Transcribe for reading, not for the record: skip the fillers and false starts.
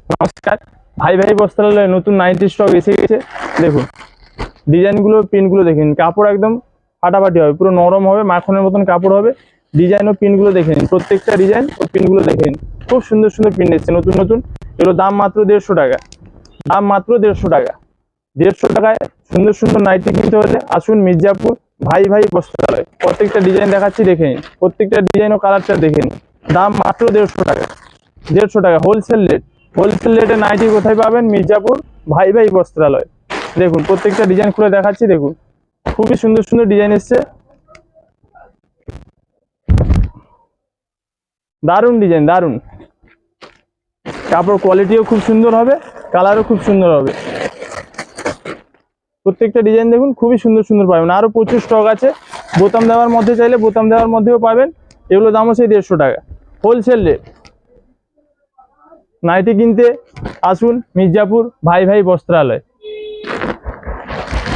নমস্কার, ভাই ভাই বস্ত্রালয়ে নতুন নাইটি স্টক এসে গেছে। দেখুন ডিজাইনগুলো, প্রিন্টগুলো দেখেন, কাপড় একদম ফাটাফাটি হবে, পুরো নরম হবে, মাখনের মতন কাপড় হবে। ডিজাইন ও প্রিন্টগুলো দেখে নিন, প্রত্যেকটা ডিজাইন ও প্রিন্টগুলো দেখে নিন, খুব সুন্দর সুন্দর প্রিন্ট এসছে নতুন নতুন। এগুলো দাম মাত্র 150 টাকা, দাম মাত্র 150 টাকা। 150 টাকায় সুন্দর সুন্দর নাইটি কিনতে হলে আসুন মির্জাপুর ভাই ভাই বস্ত্রালয়। প্রত্যেকটা ডিজাইন দেখাচ্ছি, দেখে নিন, প্রত্যেকটা ডিজাইন ও কালারটা দেখে নিন। দাম মাত্র 150 টাকা, 150 টাকা হোলসেল রেট। হোলসেল রেটে নাইটি কোথায় পাবেন? মির্জাপুর ভাই ভাই বস্ত্রালয়। দেখুন প্রত্যেকটা ডিজাইন খুলে দেখাচ্ছি, দেখুন খুবই সুন্দর সুন্দর ডিজাইন এসছে, দারুণ ডিজাইন, দারুণ কাপড়, কোয়ালিটিও খুব সুন্দর হবে, কালারও খুব সুন্দর হবে। প্রত্যেকটা ডিজাইন দেখুন খুবই সুন্দর সুন্দর পাবেন, আরো প্রচুর স্টক আছে। বোতাম দেওয়ার মধ্যে চাইলে বোতাম দেওয়ার মধ্যেও পাবেন। এগুলো দাম হচ্ছে 150 টাকা, হোলসেল রেট। নাইটি কিনতে আসুন মির্জাপুর ভাই ভাই বস্ত্রালয়।